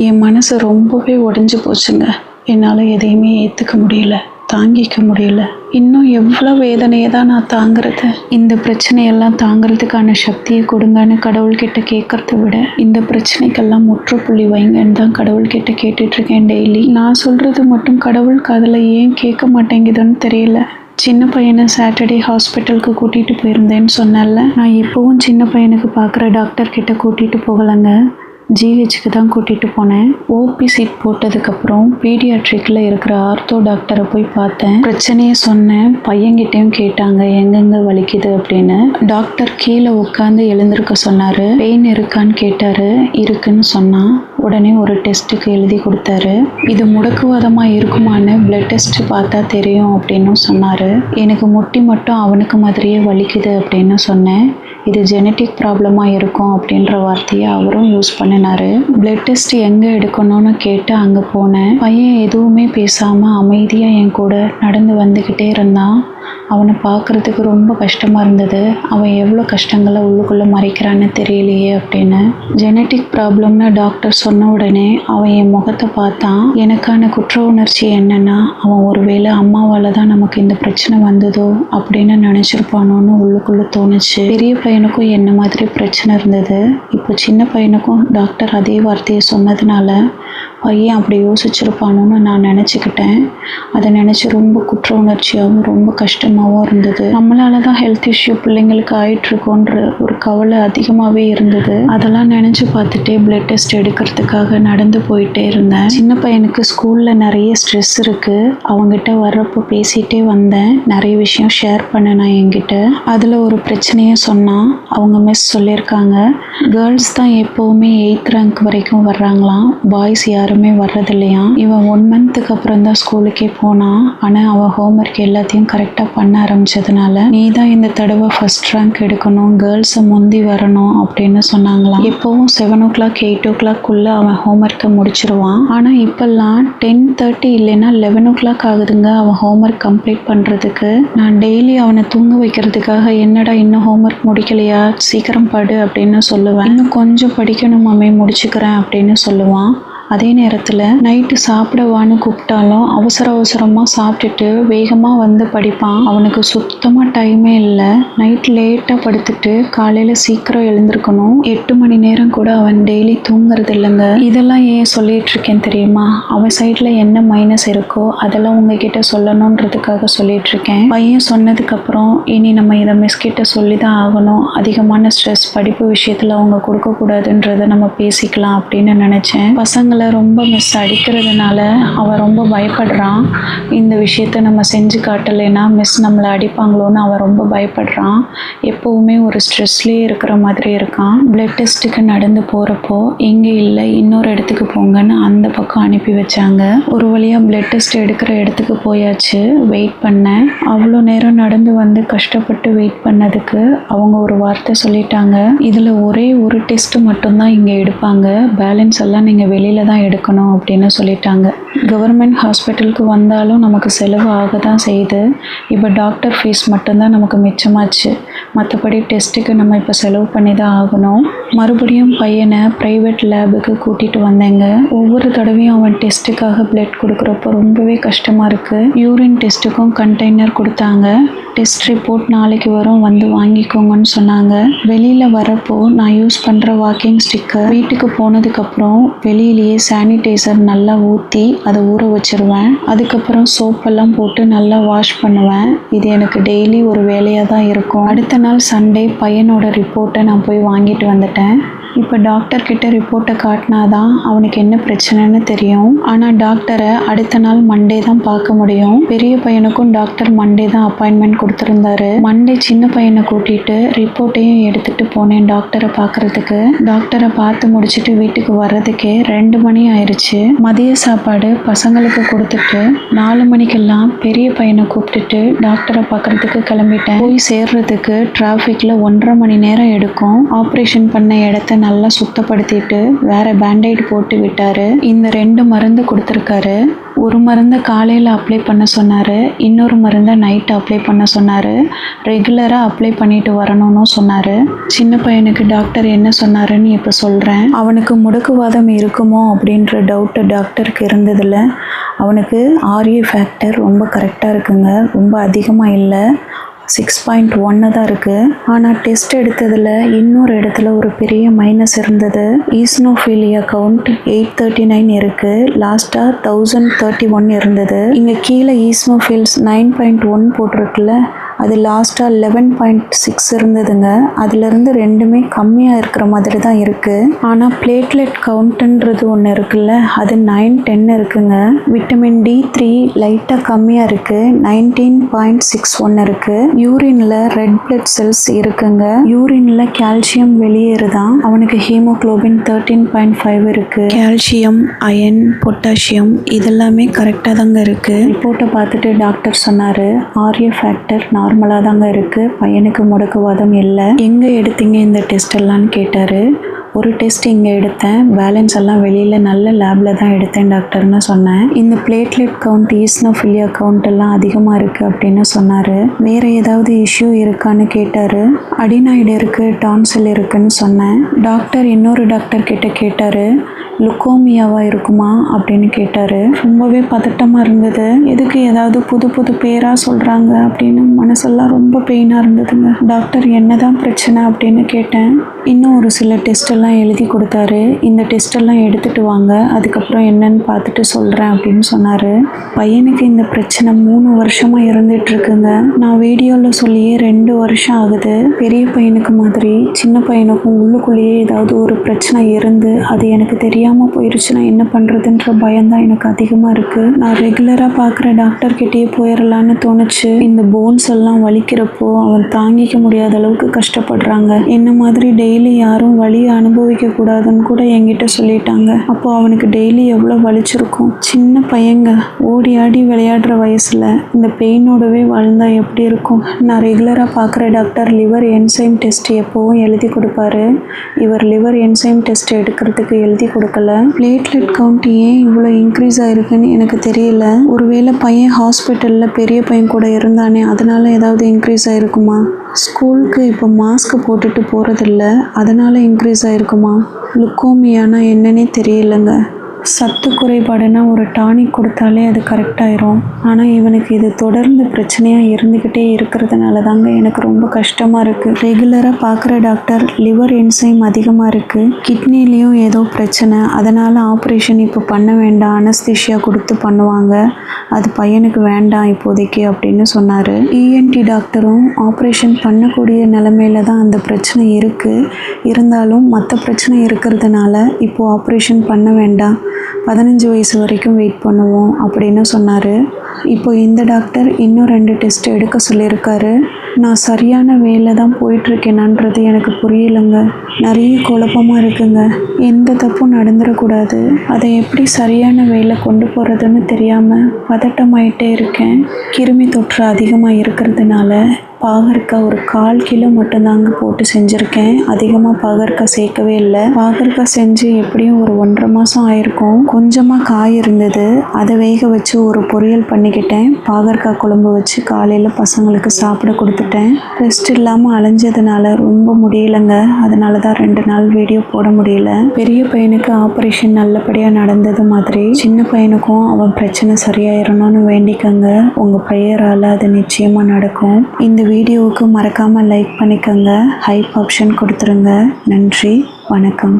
என் மனசு ரொம்பவே உடைஞ்சு போச்சுங்க. என்னால் எதையுமே ஏற்றுக்க முடியல, தாங்கிக்க முடியல. இன்னும் எவ்வளோ வேதனையை தான் நான் தாங்கிறது? இந்த பிரச்சனையெல்லாம் தாங்கிறதுக்கான சக்தியை கொடுங்கன்னு கடவுள்கிட்ட கேட்கறத விட இந்த பிரச்சனைக்கெல்லாம் முற்றுப்புள்ளி வைங்கன்னு தான் கடவுள்கிட்ட கேட்டுட்ருக்கேன் டெய்லி. நான் சொல்கிறது மட்டும் கடவுள் காதில் ஏன் கேட்க மாட்டேங்குதுன்னு தெரியல. சின்ன பையனை சாட்டர்டே ஹாஸ்பிட்டலுக்கு கூட்டிகிட்டு போயிருந்தேன்னு சொன்னேன்ல, நான் இப்போவும் சின்ன பையனுக்கு பார்க்குற டாக்டர்கிட்ட கூட்டிகிட்டு போகலைங்க, ஜிஹெச்சுக்கு தான் கூட்டிகிட்டு போனேன். ஓபி சீட் போட்டதுக்கப்புறம் பீடியாட்ரிக்கில் இருக்கிற ஆர்த்தோ டாக்டரை போய் பார்த்தேன். பிரச்சனையை சொன்னேன். பையன்கிட்டையும் கேட்டாங்க எங்கெங்கே வலிக்குது அப்படின்னு. டாக்டர் கீழே உட்காந்து எழுந்திருக்க சொன்னார். பெயின் இருக்கான்னு கேட்டார். இருக்குன்னு சொன்னான். உடனே ஒரு டெஸ்ட்டுக்கு எழுதி கொடுத்தாரு. இது முடக்குவாதமாக இருக்குமான்னு பிளட் டெஸ்ட் பார்த்தா தெரியும் அப்படின்னு சொன்னார். எனக்கு முட்டி மட்டும் அவனுக்கு மாதிரியே வலிக்குது அப்படின்னு சொன்னேன். இது ஜெனட்டிக் ப்ராப்ளமாக இருக்கும் அப்படின்ற வார்த்தையை அவரும் யூஸ் பண்ணினார். பிளட் டெஸ்ட் எங்கே எடுக்கணும்னு கேட்டு அங்கே போனேன். பையன் எதுவுமே பேசாமல் அமைதியாக என் கூட நடந்து வந்துக்கிட்டே இருந்தான். அவனை பார்க்குறதுக்கு ரொம்ப கஷ்டமாக இருந்தது. அவன் எவ்வளோ கஷ்டங்களை உள்ளுக்குள்ளே மறைக்கிறான்னு தெரியலையே அப்படின்னு. ஜெனட்டிக் ப்ராப்ளம்னு டாக்டர் சொன்ன உடனே அவன் என் முகத்தை பார்த்தான். எனக்கான குற்ற உணர்ச்சி என்னென்னா, அவன் ஒருவேளை அம்மாவால் தான் நமக்கு இந்த பிரச்சனை வந்ததோ அப்படின்னு நினச்சிருப்பானோன்னு உள்ளுக்குள்ளே தோணுச்சு. பெரிய பையனுக்கும் என்ன மாதிரி பிரச்சனை இருந்தது. இப்போ சின்ன பையனுக்கும் டாக்டர் அதே வார்த்தையை சொன்னதுனால பையன் அப்படி யோசிச்சிருப்பானோன்னு நான் நினச்சிக்கிட்டேன். அதை நினச்சி ரொம்ப குற்ற உணர்ச்சியாகவும் ரொம்ப கஷ்டமாகவும் இருந்தது. நம்மளால தான் ஹெல்த் இஷ்யூ பிள்ளைங்களுக்கு ஆயிட்டுருக்கோன்ற ஒரு கவலை அதிகமாகவே இருந்தது. அதெல்லாம் நினச்சி பார்த்துட்டே பிளட் டெஸ்ட் எடுக்கிறதுக்காக நடந்து போயிட்டே இருந்தேன். சின்ன பையனுக்கு ஸ்கூலில் நிறைய ஸ்ட்ரெஸ் இருக்குது. அவங்ககிட்ட வர்றப்போ பேசிகிட்டே வந்தேன். நிறைய விஷயம் ஷேர் பண்ணேன் நான் என்கிட்ட. அதில் ஒரு பிரச்சனையை சொன்னான். அவங்க மிஸ் சொல்லியிருக்காங்க, கேர்ள்ஸ் தான் எப்போவுமே 8th ரேங்க் வரைக்கும் வர்றாங்களாம், பாய்ஸ் யாருமே வர்றதில்லையா. இவன் 1 மந்த்துக்கு அப்புறம் தான் ஸ்கூலுக்கே போனான். ஆனால் அவன் ஹோம்ஒர்க் எல்லாத்தையும் கரெக்டாக பண்ண ஆரம்பிச்சதுனால நீ தான் இந்த தடவை ஃபர்ஸ்ட் ரேங்க் எடுக்கணும், கேர்ள்ஸை முந்தி வரணும் அப்படின்னு சொன்னாங்களாம். எப்போவும் 7 o'clock 8 o'clockக்குள்ளே அவன் ஹோம்ஒர்க்கை முடிச்சிருவான். ஆனால் இப்போல்லாம் 10:30 இல்லைன்னா 11 o'clock ஆகுதுங்க அவன் ஹோம்ஒர்க் கம்ப்ளீட் பண்ணுறதுக்கு. நான் டெய்லி அவனை தூங்க வைக்கிறதுக்காக என்னடா இன்னும் ஹோம்ஒர்க் முடிக்கலையா, சீக்கிரம் படு அப்படின்னு சொல்லுவேன். இன்னும் கொஞ்சம் படிக்கணும் மாமே, முடிச்சுக்கிறேன் அப்படின்னு சொல்லுவான். அதே நேரத்தில் நைட்டு சாப்பிடவான்னு கூப்பிட்டாலும் அவசரமாக சாப்பிட்டுட்டு வேகமாக வந்து படிப்பான். அவனுக்கு சுத்தமாக டைமே இல்லை. நைட் லேட்டாக படுத்துட்டு காலையில் சீக்கிரம் எழுந்திருக்கணும். 8 மணி நேரம் கூட அவன் டெய்லி தூங்குறது இல்லைங்க. இதெல்லாம் ஏன் சொல்லிட்டு இருக்கேன் தெரியுமா? அவன் சைடில் என்ன மைனஸ் இருக்கோ அதெல்லாம் உங்ககிட்ட சொல்லணுன்றதுக்காக சொல்லிட்டு இருக்கேன். பையன் சொன்னதுக்கப்புறம் இனி நம்ம இதை மிஸ்கிட்ட சொல்லி தான் ஆகணும். அதிகமான ஸ்ட்ரெஸ் படிப்பு விஷயத்தில் அவங்க கொடுக்கக்கூடாதுன்றதை நம்ம பேசிக்கலாம் அப்படின்னு நினச்சேன். பசங்களை ரொம்ப மிஸ் அடிக்கிறதுனால அவன் ரொம்ப பயப்படுறான். இந்த விஷயத்த நம்ம செஞ்சு காட்டலைன்னா மிஸ் நம்மளை அடிப்பாங்களோன்னு அவன் ரொம்ப பயப்படுறான். எப்போவுமே ஒரு ஸ்ட்ரெஸ்லேயே இருக்கிற மாதிரி இருக்கான். பிளட் டெஸ்ட்டுக்கு நடந்து போகிறப்போ இங்கே இல்லை இன்னொரு இடத்துக்கு போங்கன்னு அந்த பக்கம் அனுப்பி வச்சாங்க. ஒரு வழியாக பிளட் டெஸ்ட் எடுக்கிற இடத்துக்கு போயாச்சு. வெயிட் பண்ணேன். அவ்வளோ நேரம் நடந்து வந்து கஷ்டப்பட்டு வெயிட் பண்ணதுக்கு அவங்க ஒரு வார்த்தை சொல்லிட்டாங்க, இதில் ஒரே ஒரு டெஸ்ட் மட்டும்தான் இங்கே எடுப்பாங்க, பேலன்ஸ் எல்லாம் நீங்கள் வெளியில் தான் எடுக்கணும் அப்படின்னு சொல்லிட்டாங்க. கவர்மெண்ட் ஹாஸ்பிட்டலுக்கு வந்தாலும் நமக்கு செலவு ஆக தான் செய்யுது. இப்போ டாக்டர் ஃபீஸ் மட்டும்தான் நமக்கு மிச்சமாச்சு. மற்றபடி டெஸ்ட்டுக்கு நம்ம இப்போ செலவு பண்ணி தான் ஆகணும். மறுபடியும் பையனை ப்ரைவேட் லேபுக்கு கூட்டிகிட்டு வந்தேங்க. ஒவ்வொரு தடவையும் அவன் டெஸ்ட்டுக்காக பிளட் கொடுக்குறப்போ ரொம்பவே கஷ்டமாக இருக்குது. யூரின் டெஸ்ட்டுக்கும் கண்டெய்னர் கொடுத்தாங்க. டெஸ்ட் ரிப்போர்ட் நாளைக்கு வரும், வந்து வாங்கிக்கோங்கன்னு சொன்னாங்க. வெளியில் வரப்போ நான் யூஸ் பண்ணுற வாக்கிங் ஸ்டிக்கர் வீட்டுக்கு போனதுக்கப்புறம் வெளியிலேயே சானிடைசர் நல்லா ஊற்றி அதை ஊற வச்சிருவேன். அதுக்கப்புறம் சோப்பெல்லாம் போட்டு நல்லா வாஷ் பண்ணுவேன். இது எனக்கு டெய்லி ஒரு வேலையாக தான் இருக்கும். அடுத்த நாள் சண்டே பையனோட ரிப்போர்ட்டை நான் போய் வாங்கிட்டு வந்துட்டேன். இப்போ டாக்டர்கிட்ட ரிப்போர்ட்டை காட்டினா தான் அவனுக்கு என்ன பிரச்சனைன்னு தெரியும். ஆனால் டாக்டரை அடுத்த நாள் மண்டே தான் பார்க்க முடியும். பெரிய பையனுக்கும் டாக்டர் மண்டே தான் அப்பாயின்மெண்ட் கொடுத்துருந்தாரு. மண்டே சின்ன பையனை கூட்டிகிட்டு ரிப்போர்ட்டையும் எடுத்துகிட்டு போனேன் டாக்டரை பார்க்குறதுக்கு. டாக்டரை பார்த்து முடிச்சுட்டு வீட்டுக்கு வர்றதுக்கே 2 மணி ஆயிடுச்சு. மதிய சாப்பாடு பசங்களுக்கு கொடுத்துட்டு 4 மணிக்கெல்லாம் பெரிய பையனை கூப்பிட்டுட்டு டாக்டரை பார்க்குறதுக்கு கிளம்பிட்டேன். போய் சேர்றதுக்கு டிராஃபிக்கில் 1.5 மணி நேரம் எடுக்கும். ஆப்ரேஷன் பண்ண இடத்த நல்லா சுத்தப்படுத்திட்டு வேற பேண்டைட் போட்டு விட்டாரு. இந்த 2 மருந்து கொடுத்துருக்காரு. ஒரு மருந்தை காலையில் அப்ளை பண்ண சொன்னார், இன்னொரு மருந்தை நைட்டு அப்ளை பண்ண சொன்னார். ரெகுலராக அப்ளை பண்ணிட்டு வரணும்னு சொன்னார். சின்ன பையனுக்கு டாக்டர் என்ன சொன்னாருன்னு இப்போ சொல்கிறேன். அவனுக்கு முடக்குவாதம் இருக்குமோ அப்படின்ற டவுட்டு டாக்டருக்கு இருந்ததில்ல. அவனுக்கு ஆர்ஏ ஃபேக்டர் ரொம்ப கரெக்டாக இருக்குங்க, ரொம்ப அதிகமாக இல்லை, 6.1 தான் இருக்குது. ஆனால் டெஸ்ட் எடுத்ததில் இன்னொரு இடத்துல ஒரு பெரிய மைனஸ் இருந்தது. ஈஸ்னோஃபிலியா கவுண்ட் 839 இருக்குது. லாஸ்ட்டாக 1031 இருந்தது. இங்கே கீழே ஈஸ்னோஃபில்ஸ் 9.1 போட்டிருக்குல்ல, அது லாஸ்ட்டாக 11.6 இருந்ததுங்க. அதுலேருந்து ரெண்டுமே கம்மியாக இருக்கிற மாதிரி தான் இருக்குது. ஆனால் பிளேட்லெட் கவுண்ட்டுன்றது ஒன்று இருக்குல்ல, அது 910 இருக்குங்க. விட்டமின் D3 லைட்டாக கம்மியாக இருக்குது, 19.61 இருக்குது. யூரினில் ரெட் பிளட் செல்ஸ் இருக்குங்க. யூரினில் கால்சியம் வெளியேறுதான். அவனுக்கு ஹீமோக்ளோபின் 13.5 இருக்குது. கால்சியம், அயன், பொட்டாசியம் இதெல்லாமே கரெக்டாக தாங்க இருக்குது. ரிப்போர்ட்டை பார்த்துட்டு டாக்டர் சொன்னார், ஆர்ஏ ஃபேக்டர் நார்மலாக தாங்க இருக்குது, பையனுக்கு முடக்குவாதம் இல்லை. எங்கே எடுத்தீங்க இந்த டெஸ்ட் எல்லாம்னு கேட்டார். ஒரு டெஸ்ட் இங்கே எடுத்தேன், பேலன்ஸ் எல்லாம் வெளியில் நல்ல லேபில் தான் எடுத்தேன் டாக்டர்னு சொன்னேன். இந்த பிளேட்லெட் கவுண்ட், ஈஸ்னோஃபிலியா கவுண்ட் எல்லாம் அதிகமாக இருக்குது அப்படின்னு சொன்னார். வேறு ஏதாவது இஷ்யூ இருக்கான்னு கேட்டார். அடினாய்டு இருக்குது, டான்சில் இருக்குன்னு சொன்னேன். டாக்டர் இன்னொரு டாக்டர் கிட்ட கேட்டார், லுக்கோமியாவாக இருக்குமா அப்படின்னு கேட்டார். ரொம்பவே பதட்டமாக இருந்தது. எதுக்கு ஏதாவது புது புது பேராக சொல்கிறாங்க அப்படின்னு மனசெல்லாம் ரொம்ப பெயினாக இருந்ததுங்க. டாக்டர் என்னதான் பிரச்சனை அப்படின்னு கேட்டேன். இன்னும் ஒரு சில டெஸ்ட் எல்லாம் எழுதி கொடுத்தாரு. இந்த டெஸ்ட் எல்லாம் எடுத்துகிட்டு வாங்க, அதுக்கப்புறம் என்னன்னு பார்த்துட்டு சொல்கிறேன் அப்படின்னு சொன்னார். பையனுக்கு இந்த பிரச்சனை 3 வருஷமாக இருந்துட்டு இருக்குங்க. நான் வீடியோவில் சொல்லியே 2 வருஷம் ஆகுது. பெரிய பையனுக்கு மாதிரி சின்ன பையனுக்கும் உள்ளுக்குள்ளேயே ஏதாவது ஒரு பிரச்சனை இருந்து அது எனக்கு தெரியாமல் போயிடுச்சுன்னா என்ன பண்ணுறதுன்ற பயம்தான் எனக்கு அதிகமாக இருக்குது. நான் ரெகுலராக பார்க்குற டாக்டர்கிட்டயே போயிடலான்னு தோணுச்சு. இந்த போன்ஸ் எல்லாம் வலிக்கிறப்போ அவன் தாங்கிக்க முடியாத அளவுக்கு கஷ்டப்படுறாங்க. என்ன மாதிரி டெய்லி யாரும் வலியை அனுபவிக்க கூடாதுன்னு கூட என்கிட்ட சொல்லிட்டாங்க. அப்போ அவனுக்கு டெய்லி எவ்வளோ வலிச்சிருக்கும். சின்ன பையங்க ஓடி ஆடி விளையாடுற வயசில் இந்த பெயினோடவே வாழ்ந்தா எப்படி இருக்கும். நான் ரெகுலராக பார்க்குற டாக்டர் லிவர் என்சைம் டெஸ்ட் எப்போவும் எழுதி கொடுப்பாரு. இவர் லிவர் என்சைம் டெஸ்ட் எடுக்கிறதுக்கு எழுதி கொடுக்கல. பிளேட்லெட் கவுண்ட் ஏன் இவ்வளோ இன்க்ரீஸ் ஆகிருக்குன்னு எனக்கு தெரியல. ஒருவேளை பையன் ஹாஸ்பிட்டலில் பெரிய பையன் கூட இருந்தானே, அதனால ஏதாவது இன்க்ரீஸ் ஆகிருக்குமா? ஸ்கூலுக்கு இப்போ மாஸ்க் போட்டுட்டு போகிறதில்ல, அதனால் இன்க்ரீஸ் ஆகிருக்குமா? லுக்கோமியானா என்னன்னே தெரியலங்க. சத்து குறைபாடுனா ஒரு டானிக் கொடுத்தாலே அது கரெக்டாயிரும். ஆனால் இவனுக்கு இது தொடர்ந்து பிரச்சனையாக இருந்துக்கிட்டே இருக்கிறதுனால தாங்க எனக்கு ரொம்ப கஷ்டமாக இருக்குது. ரெகுலராக பார்க்குற டாக்டர் லிவர் என்சைம் அதிகமாக இருக்குது, கிட்னிலையும் ஏதோ பிரச்சனை, அதனால் ஆப்ரேஷன் இப்போ பண்ண வேண்டாம், அனஸ்தீஷியா கொடுத்து பண்ணுவாங்க, அது பையனுக்கு வேண்டாம் இப்போதைக்கு அப்படின்னு சொன்னார். இஎன்டி டாக்டரும் ஆப்ரேஷன் பண்ணக்கூடிய நிலமையில தான் அந்த பிரச்சனை இருக்குது, இருந்தாலும் மற்ற பிரச்சனை இருக்கிறதுனால இப்போது ஆப்ரேஷன் பண்ண வேண்டாம், 15 வயசு வரைக்கும் வெயிட் பண்ணுவோம் அப்படின்னு சொன்னார். இப்போ இந்த டாக்டர் இன்னும் 2 டெஸ்ட் எடுக்க சொல்லியிருக்காரு. நான் சரியான வேலை தான் போயிட்டுருக்கேனான்றது எனக்கு புரியலைங்க. நிறைய குழப்பமாக இருக்குங்க. எந்த தப்பும் நடந்துடக்கூடாது, அதை எப்படி சரியான வேலை கொண்டு போகிறதுன்னு தெரியாமல் பதட்டமாயிட்டே இருக்கேன். கிருமி தொற்று அதிகமாக இருக்கிறதுனால பாகற்காய் ஒரு 1/4 கிலோ மட்டும்தாங்க போட்டு செஞ்சுருக்கேன். அதிகமாக பாகற்காய் சேர்க்கவே இல்லை. பாகற்காய் செஞ்சு எப்படியும் ஒரு 1.5 மாதம் ஆயிருக்கும். கொஞ்சமாக காய் இருந்தது, அதை வேக வச்சு ஒரு பொரியல் பண்ணிக்கிட்டேன். பாகற்காய் குழம்பு வச்சு காலையில் பசங்களுக்கு சாப்பிட கொடுத்துட்டேன். ரெஸ்ட் இல்லாமல் அலைஞ்சதுனால ரொம்ப முடியலைங்க, அதனால தான் 2 நாள் வீடியோ போட முடியல. பெரிய பையனுக்கு ஆப்ரேஷன் நல்லபடியாக நடந்தது மாதிரி சின்ன பையனுக்கும் அவன் பிரச்சனை சரியாயிடணும்னு வேண்டிக்கங்க. உங்கள் ப்ரேயரால் அது நிச்சயமாக நடக்கும். இந்த வீடியோவுக்கு மறக்காமல் லைக் பண்ணிக்கோங்க, ஹைப் ஆப்ஷன் கொடுத்துருங்க. நன்றி, வணக்கம்.